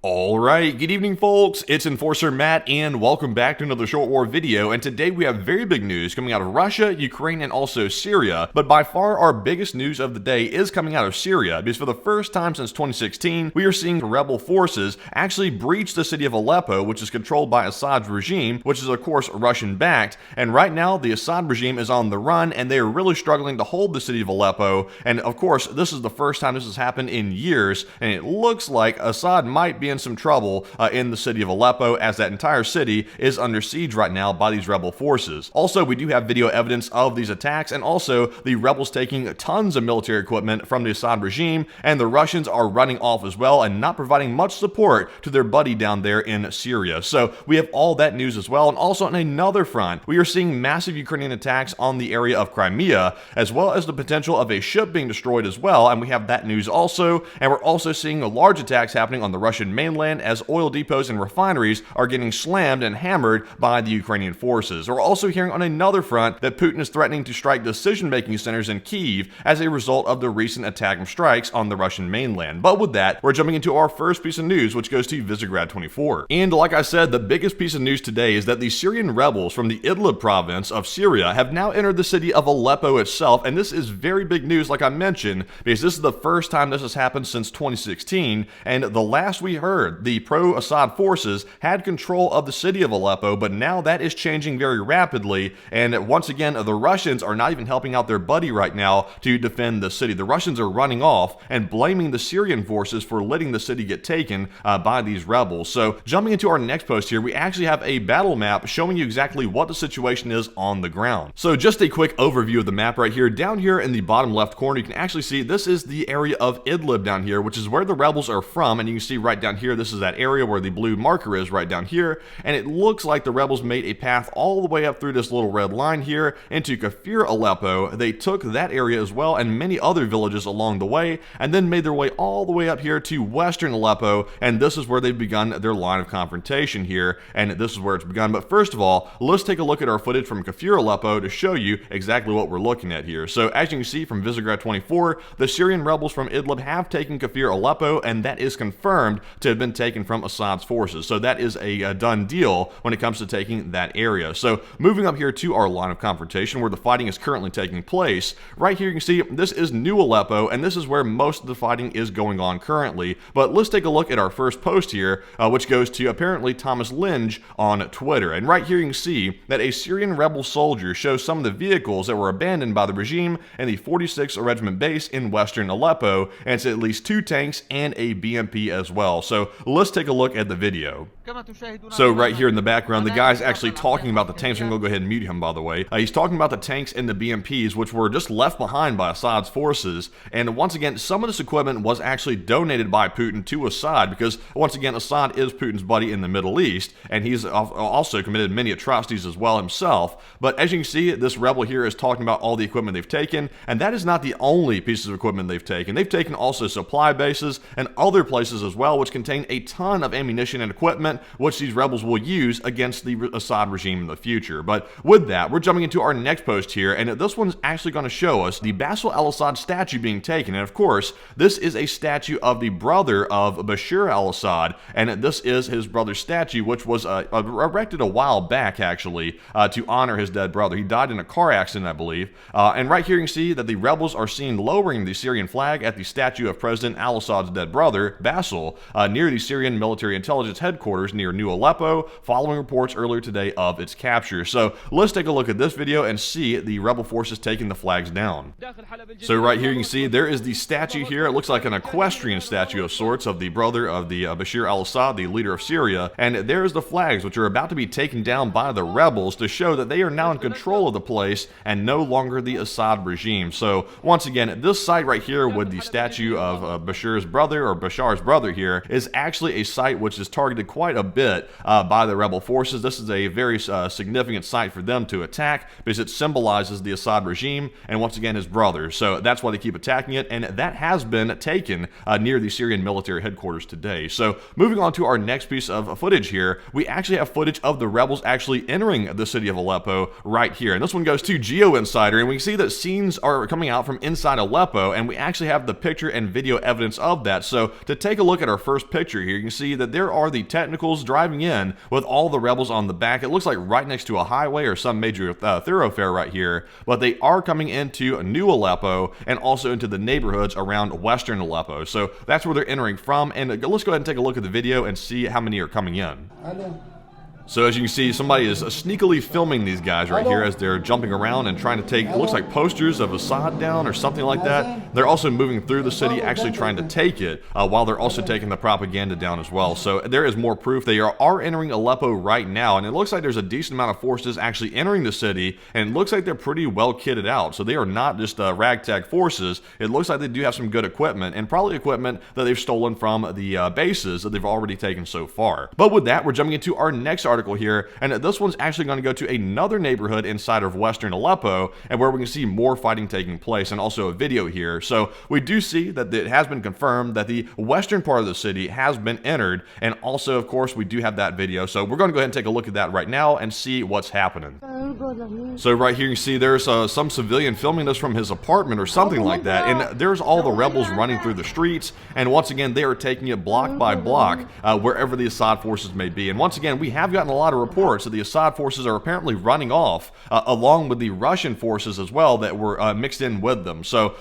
Alright, good evening folks, it's Enforcer Matt and welcome back to another short war video, and today we have very big news coming out of Russia, Ukraine, and also Syria. But by far our biggest news of the day is coming out of Syria, because for the first time since 2016 we are seeing rebel forces actually breach the city of Aleppo, which is controlled by Assad's regime, which is of course Russian backed, and right now the Assad regime is on the run and they are really struggling to hold the city of Aleppo. And of course this is the first time this has happened in years, and it looks like Assad might be in some trouble in the city of Aleppo, as that entire city is under siege right now by these rebel forces. Also, we do have video evidence of these attacks, and also the rebels taking tons of military equipment from the Assad regime, and the Russians are running off as well and not providing much support to their buddy down there in Syria. So we have all that news as well. And also on another front, we are seeing massive Ukrainian attacks on the area of Crimea, as well as the potential of a ship being destroyed as well, and we have that news also. And we're also seeing large attacks happening on the Russian mainland as oil depots and refineries are getting slammed and hammered by the Ukrainian forces. We're also hearing on another front that Putin is threatening to strike decision-making centers in Kiev as a result of the recent attack and strikes on the Russian mainland. But with that, we're jumping into our first piece of news, which goes to Visegrad 24. And like I said, the biggest piece of news today is that the Syrian rebels from the Idlib province of Syria have now entered the city of Aleppo itself, and this is very big news, like I mentioned, because this is the first time this has happened since 2016, and the last we heard, the pro-Assad forces had control of the city of Aleppo, but now that is changing very rapidly, and once again, the Russians are not even helping out their buddy right now to defend the city. The Russians are running off and blaming the Syrian forces for letting the city get taken by these rebels. So jumping into our next post here, we actually have a battle map showing you exactly what the situation is on the ground. So just a quick overview of the map right here. Down here in the bottom left corner, you can actually see this is the area of Idlib down here, which is where the rebels are from, and you can see right down here, this is that area where the blue marker is right down here, and it looks like the rebels made a path all the way up through this little red line here into Kafir Aleppo. They took that area as well and many other villages along the way, and then made their way all the way up here to western Aleppo, and this is where they've begun their line of confrontation here, and this is where it's begun. But first of all, let's take a look at our footage from Kafir Aleppo to show you exactly what we're looking at here. So as you can see from Visegrad 24, the Syrian rebels from Idlib have taken Kafir Aleppo, and that is confirmed to have been taken from Assad's forces. So that is a done deal when it comes to taking that area. So moving up here to our line of confrontation where the fighting is currently taking place, right here you can see this is New Aleppo, and this is where most of the fighting is going on currently. But let's take a look at our first post here, which goes to apparently Thomas Linge on Twitter. And right here you can see that a Syrian rebel soldier shows some of the vehicles that were abandoned by the regime in the 46th Regiment base in western Aleppo, and it's at least 2 tanks and a BMP as well. So let's take a look at the video. So right here in the background, the guy's actually talking about the tanks. I'm going to go ahead and mute him, by the way. He's talking about the tanks and the BMPs, which were just left behind by Assad's forces. And once again, some of this equipment was actually donated by Putin to Assad, because once again, Assad is Putin's buddy in the Middle East, and he's also committed many atrocities as well himself. But as you can see, this rebel here is talking about all the equipment they've taken, and that is not the only pieces of equipment they've taken. They've taken also supply bases and other places as well, which contain a ton of ammunition and equipment, which these rebels will use against the Assad regime in the future. But with that, we're jumping into our next post here, and this one's actually going to show us the Bashar al-Assad statue being taken. And of course, this is a statue of the brother of Bashar al-Assad, and this is his brother's statue, which was erected a while back, actually, to honor his dead brother. He died in a car accident, I believe. And right here you can see that the rebels are seen lowering the Syrian flag at the statue of President al-Assad's dead brother, Basil, near the Syrian military intelligence headquarters near New Aleppo, following reports earlier today of its capture. So let's take a look at this video and see the rebel forces taking the flags down. So right here you can see there is the statue here. It looks like an equestrian statue of sorts of the brother of the Bashar al-Assad, the leader of Syria, and there's the flags, which are about to be taken down by the rebels to show that they are now in control of the place and no longer the Assad regime. So once again, this site right here with the statue of Bashar's brother here is actually a site which is targeted quite a bit by the rebel forces. This is a very significant site for them to attack because it symbolizes the Assad regime and once again his brother. So that's why they keep attacking it, and that has been taken near the Syrian military headquarters today. So moving on to our next piece of footage here, we actually have footage of the rebels actually entering the city of Aleppo right here. And this one goes to Geo Insider, and we can see that scenes are coming out from inside Aleppo, and we actually have the picture and video evidence of that. So to take a look at our first first picture here, you can see that there are the technicals driving in with all the rebels on the back. It looks like right next to a highway or some major thoroughfare right here, but they are coming into New Aleppo and also into the neighborhoods around western Aleppo. So that's where they're entering from, and let's go ahead and take a look at the video and see how many are coming in. So as you can see, somebody is sneakily filming these guys right here as they're jumping around and trying to take, it looks like posters of Assad down or something like that. They're also moving through the city, actually trying to take it, while they're also taking the propaganda down as well. So there is more proof. They are entering Aleppo right now, and it looks like there's a decent amount of forces actually entering the city, and it looks like they're pretty well kitted out. So they are not just ragtag forces. It looks like they do have some good equipment, and probably equipment that they've stolen from the bases that they've already taken so far. But with that, we're jumping into our next article here, and this one's actually going to go to another neighborhood inside of western Aleppo, and where we can see more fighting taking place, and also a video here. So we do see that it has been confirmed that the western part of the city has been entered, and also of course we do have that video. So we're going to go ahead and take a look at that right now and see what's happening. So right here you can see there's some civilian filming this from his apartment or something like that, and there's all the rebels running through the streets, and once again they are taking it block by block wherever the Assad forces may be. And once again we have gotten a lot of reports that the Assad forces are apparently running off along with the Russian forces as well that were mixed in with them. So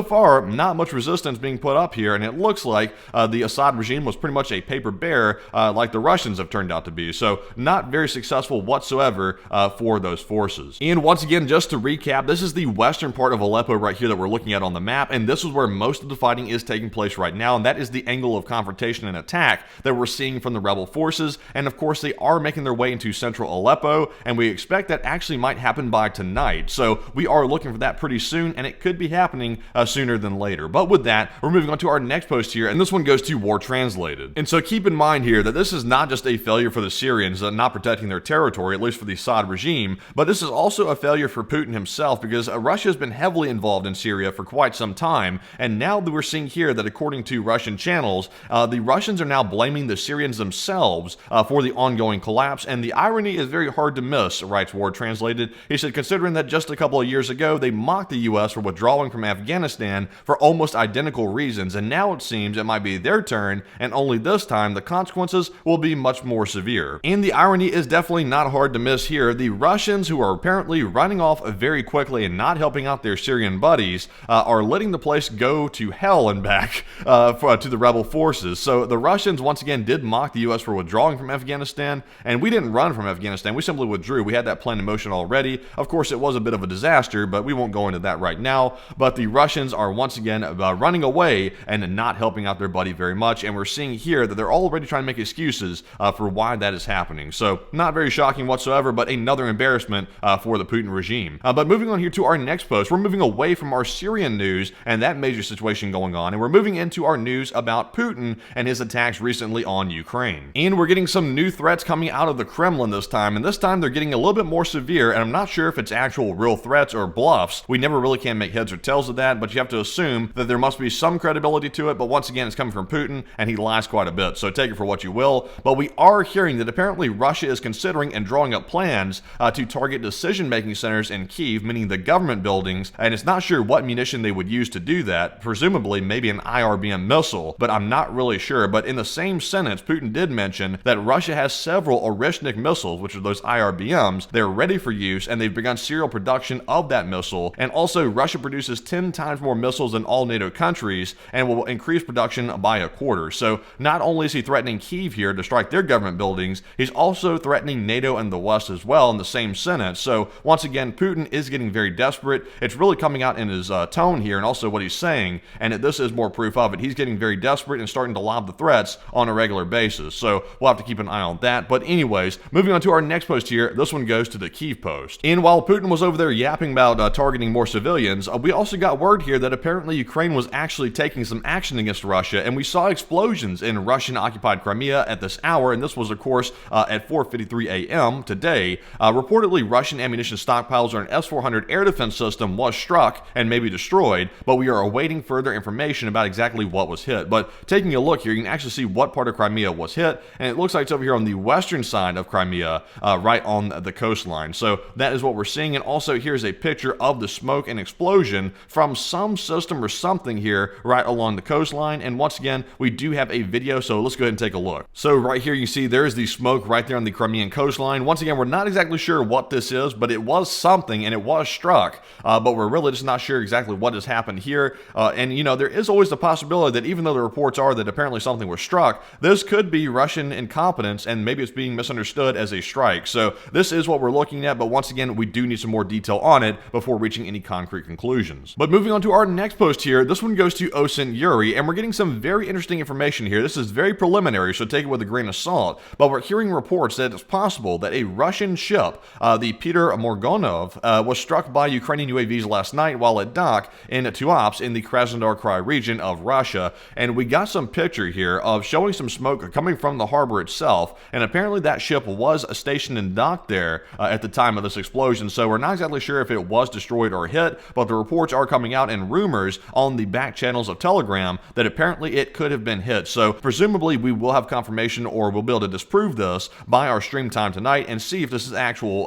far not much resistance being put up here, and it looks like the Assad regime was pretty much a paper bear like the Russians have turned out to be. So not very successful whatsoever for those forces. And once again, just to recap, this is the western part of Aleppo right here that we're looking at on the map, and this is where most of the fighting is taking place right now, and that is the angle of confrontation and attack that we're seeing from the rebel forces. And of course they are making their way into central Aleppo, and we expect that actually might happen by tonight. So we are looking for that pretty soon, and it could be happening sooner than later. But with that, we're moving on to our next post here, and this one goes to War Translated. And so keep in mind here that this is not just a failure for the Syrians not protecting their territory, at least for the Assad regime, but this is also a failure for Putin himself, because Russia has been heavily involved in Syria for quite some time, and now that we're seeing here that according to Russian channels, the Russians are now blaming the Syrians themselves for the ongoing collapse. And the irony is very hard to miss, writes War Translated. He said, considering that just a couple of years ago they mocked the US for withdrawing from Afghanistan for almost identical reasons, and now it seems it might be their turn, and only this time the consequences will be much more severe. And the irony is definitely not hard to miss here. The Russians, who are apparently running off very quickly and not helping out their Syrian buddies, are letting the place go to hell and back to the rebel forces. So the Russians once again did mock the US for withdrawing from Afghanistan, and we didn't run from Afghanistan, we simply withdrew. We had that plan in motion already. Of course it was a bit of a disaster, but we won't go into that right now. But the Russians are once again running away and not helping out their buddy very much, and we're seeing here that they're already trying to make excuses for why that is happening. So not very shocking whatsoever, but another embarrassment for the Putin regime. But moving on here to our next post, we're moving away from our Syrian news and that major situation going on, and we're moving into our news about Putin and his attacks recently on Ukraine. And we're getting some new threats coming out of the Kremlin this time, and this time they're getting a little bit more severe, and I'm not sure if it's actual real threats or bluffs. We never really can make heads or tails of that, but you have to assume that there must be some credibility to it. But once again, it's coming from Putin, and he lies quite a bit, so take it for what you will. But we are hearing that apparently Russia is considering and drawing up plans to target decision-making centers in Kiev, meaning the government buildings, and it's not sure what munition they would use to do that. Presumably maybe an IRBM missile, but I'm not really sure. But in the same sentence, Putin did mention that Russia has several Orishnik missiles, which are those IRBMs. They're ready for use, and they've begun serial production of that missile. And also Russia produces 10 times more missiles than all NATO countries and will increase production by a quarter. So not only is he threatening Kiev here to strike their government buildings, he's also threatening NATO and the West as well in the same sentence. So once again, Putin is getting very desperate. It's really coming out in his tone here and also what he's saying, and this is more proof of it. He's getting very desperate and starting to lob the threats on a regular basis. So we'll have to keep an eye on that. But anyways, moving on to our next post here, this one goes to the Kiev Post. And while Putin was over there yapping about targeting more civilians, we also got word here that apparently Ukraine was actually taking some action against Russia, and we saw explosions in Russian-occupied Crimea at this hour, and this was of course at 4:53 a.m. today. Reportedly apparently Russian ammunition stockpiles or an S-400 air defense system was struck and maybe destroyed, but we are awaiting further information about exactly what was hit. But taking a look here, you can actually see what part of Crimea was hit, and it looks like it's over here on the western side of Crimea, right on the coastline. So that is what we're seeing, and also here's a picture of the smoke and explosion from some system or something here right along the coastline. And once again, we do have a video, so let's go ahead and take a look. So right here you see there's the smoke right there on the Crimean coastline. Once again, we're not exactly sure what this is, but it was something and it was struck, but we're really just not sure exactly what has happened here. And you know, there is always the possibility that even though the reports are that apparently something was struck, this could be Russian incompetence and maybe it's being misunderstood as a strike. So this is what we're looking at, but once again, we do need some more detail on it before reaching any concrete conclusions. But moving on to our next post here, this one goes to Osin Yuri, and we're getting some very interesting information here. This is very preliminary, so take it with a grain of salt, but we're hearing reports that it's possible that a Russian ship, the Peter Morgonov, was struck by Ukrainian UAVs last night while at dock in Tuapse in the Krasnodar Krai region of Russia, and we got some picture here of showing some smoke coming from the harbor itself, and apparently that ship was stationed and docked there at the time of this explosion, so we're not exactly sure if it was destroyed or hit, but the reports are coming out and rumors on the back channels of Telegram that apparently it could have been hit. So presumably we will have confirmation, or we'll be able to disprove this by our stream time tonight and see if this is actual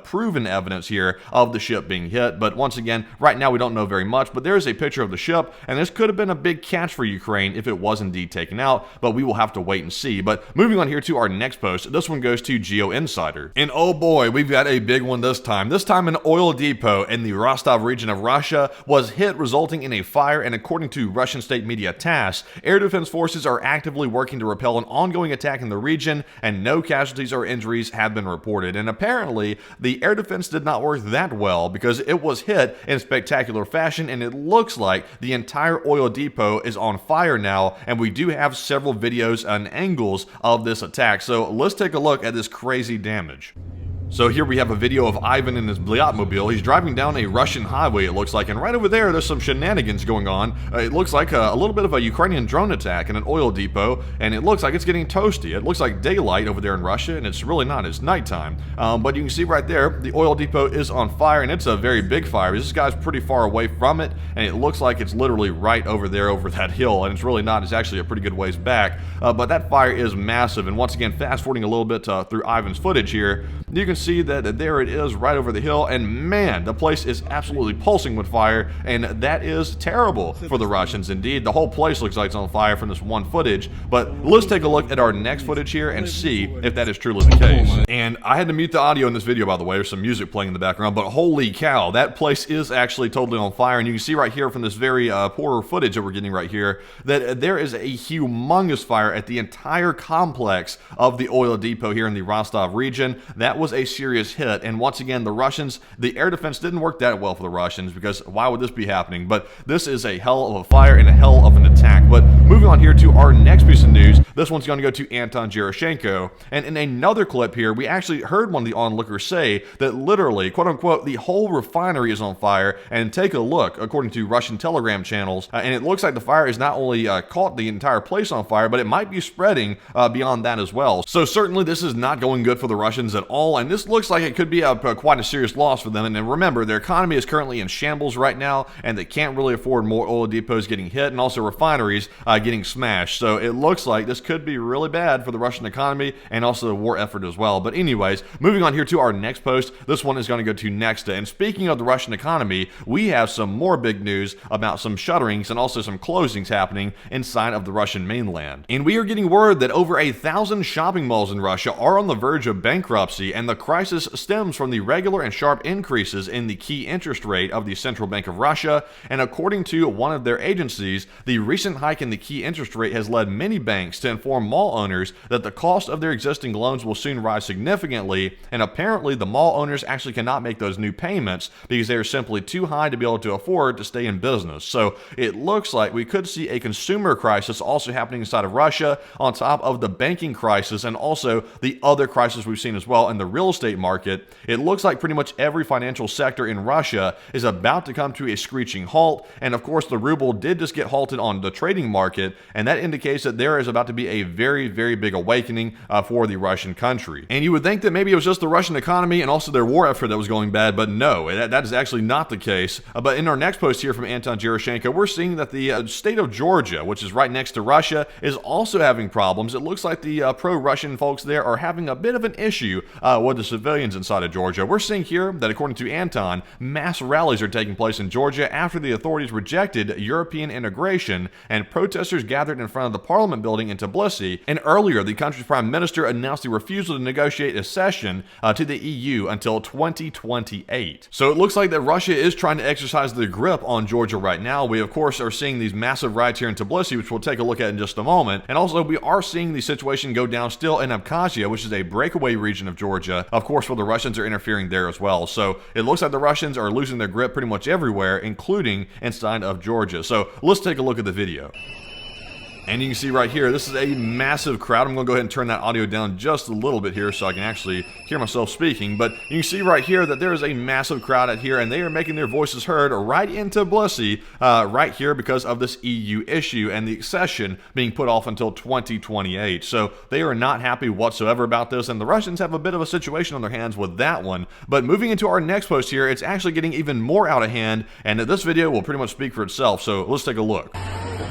proven evidence here of the ship being hit. But once again, right now we don't know very much, but there is a picture of the ship, and this could have been a big catch for Ukraine if it was indeed taken out, but we will have to wait and see. But moving on here to our next post, this one goes to Geo Insider. And oh boy, we've got a big one this time. This time an oil depot in the Rostov region of Russia was hit, resulting in a fire, and according to Russian state media TASS, air defense forces are actively working to repel an ongoing attack in the region, and no casualties or injuries have been reported. And apparently, the air defense did not work that well because it was hit in spectacular fashion, and it looks like the entire oil depot is on fire now, and we do have several videos and angles of this attack. So let's take a look at this crazy damage. So here we have a video of Ivan in his Blyatmobile. He's driving down a Russian highway, it looks like, and right over there's some shenanigans going on. It looks like a little bit of a Ukrainian drone attack in an oil depot, and it looks like it's getting toasty. It looks like daylight over there in Russia, and it's really not. It's nighttime. But you can see right there, the oil depot is on fire, and it's a very big fire. This guy's pretty far away from it, and it looks like it's literally right over there over that hill, and it's really not. It's actually a pretty good ways back, but that fire is massive. And once again, fast forwarding a little bit through Ivan's footage here, you can see that there it is right over the hill, and man, the place is absolutely pulsing with fire, and that is terrible for the Russians indeed. The whole place looks like it's on fire from this one footage, but let's take a look at our next footage here and see if that is truly the case. And I had to mute the audio in this video, by the way. There's some music playing in the background, but holy cow, that place is actually totally on fire. And you can see right here from this very poor footage that we're getting right here that there is a humongous fire at the entire complex of the oil depot here in the Rostov region. That was a serious hit, and once again, the Russians, the air defense didn't work that well for the Russians, because why would this be happening? But this is a hell of a fire and a hell of an attack. But moving on here to our next piece of news, this one's going to go to Anton Gerashenko, and in another clip here, we actually heard one of the onlookers say that literally, quote unquote, the whole refinery is on fire. And take a look, according to Russian Telegram channels, and it looks like the fire is not only caught the entire place on fire, but it might be spreading beyond that as well. So certainly this is not going good for the Russians at all, and this looks like it could be quite a serious loss for them. And remember, their economy is currently in shambles right now, and they can't really afford more oil depots getting hit and also refineries getting smashed. So it looks like this could be really bad for the Russian economy and also the war effort as well. But anyways, moving on here to our next post, this one is going to go to Nexta. And speaking of the Russian economy, we have some more big news about some shutterings and also some closings happening inside of the Russian mainland. And we are getting word that over 1,000 shopping malls in Russia are on the verge of bankruptcy, and the crisis stems from the regular and sharp increases in the key interest rate of the Central Bank of Russia. And according to one of their agencies, the recent hike in the key interest rate has led many banks to inform mall owners that the cost of their existing loans will soon rise significantly, and apparently the mall owners actually cannot make those new payments because they are simply too high to be able to afford to stay in business. So it looks like we could see a consumer crisis also happening inside of Russia, on top of the banking crisis and also the other crisis we've seen as well in the real estate market. It looks like pretty much every financial sector in Russia is about to come to a screeching halt, and of course the ruble did just get halted on the trading market market, and that indicates that there is about to be a very, very big awakening for the Russian country. And you would think that maybe it was just the Russian economy and also their war effort that was going bad, but no, that is actually not the case. But in our next post here from Anton Jeroshenko, we're seeing that the state of Georgia, which is right next to Russia, is also having problems. It looks like the pro-Russian folks there are having a bit of an issue with the civilians inside of Georgia. We're seeing here that, according to Anton, mass rallies are taking place in Georgia after the authorities rejected European integration, and protesters gathered in front of the Parliament building in Tbilisi. And earlier, the country's prime minister announced the refusal to negotiate a cession to the EU until 2028. So it looks like that Russia is trying to exercise their grip on Georgia right now. We, of course, are seeing these massive riots here in Tbilisi, which we'll take a look at in just a moment. And also, we are seeing the situation go down still in Abkhazia, which is a breakaway region of Georgia, of course, where the Russians are interfering there as well. So it looks like the Russians are losing their grip pretty much everywhere, including inside of Georgia. So let's take a look at the video. And you can see right here, this is a massive crowd. I'm going to go ahead and turn that audio down just a little bit here so I can actually hear myself speaking. But you can see right here that there is a massive crowd out here, and they are making their voices heard right in Tbilisi right here because of this EU issue and the accession being put off until 2028. So they are not happy whatsoever about this, and the Russians have a bit of a situation on their hands with that one. But moving into our next post here, it's actually getting even more out of hand, and this video will pretty much speak for itself. So let's take a look.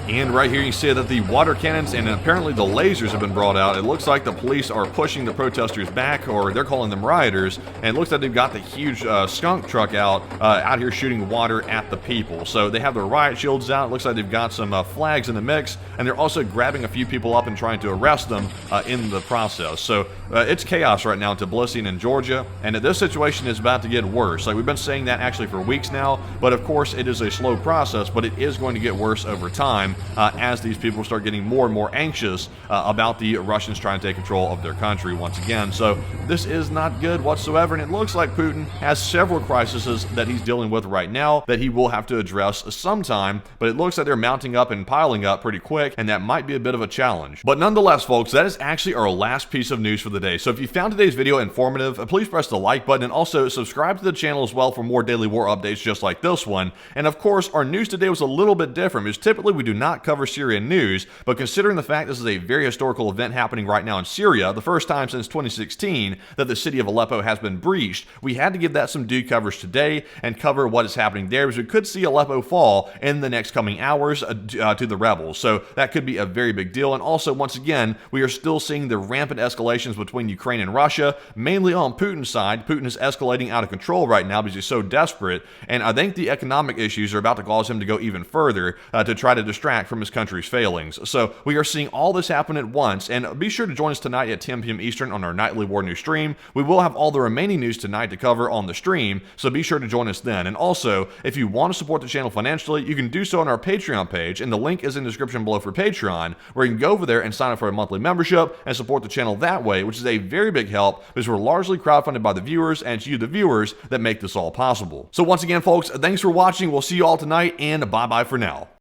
And right here you see that the water cannons and apparently the lasers have been brought out. It looks like the police are pushing the protesters back, or they're calling them rioters, and it looks like they've got the huge skunk truck out here shooting water at the people. So they have their riot shields out. It looks like they've got some flags in the mix, and they're also grabbing a few people up and trying to arrest them in the process. So it's chaos right now in Tbilisi and in Georgia, and this situation is about to get worse. Like, we've been saying that actually for weeks now, but of course it is a slow process, but it is going to get worse over time as these people start getting more and more anxious about the Russians trying to take control of their country once again. So this is not good whatsoever, and it looks like Putin has several crises that he's dealing with right now that he will have to address sometime, but it looks like they're mounting up and piling up pretty quick, and that might be a bit of a challenge. But nonetheless, folks, that is actually our last piece of news for the day. So if you found today's video informative, please press the like button, and also subscribe to the channel as well for more daily war updates just like this one. And of course, our news today was a little bit different, because typically we do not cover Syrian news, but considering the fact this is a very historical event happening right now in Syria, the first time since 2016 that the city of Aleppo has been breached, we had to give that some due coverage today and cover what is happening there, because we could see Aleppo fall in the next coming hours to the rebels. So that could be a very big deal. And also, once again, we are still seeing the rampant escalations between Ukraine and Russia, mainly on Putin's side. Putin is escalating out of control right now because he's so desperate, and I think the economic issues are about to cause him to go even further to try to distract from his country's failings. So we are seeing all this happen at once, and be sure to join us tonight at 10 p.m. Eastern on our nightly war news stream. We will have all the remaining news tonight to cover on the stream, so be sure to join us then. And also, if you want to support the channel financially, you can do so on our Patreon page, and the link is in the description below for Patreon, where you can go over there and sign up for a monthly membership and support the channel that way, which is a very big help because we're largely crowdfunded by the viewers, and it's you, the viewers, that make this all possible. So once again, folks, thanks for watching. We'll see you all tonight, and bye-bye for now.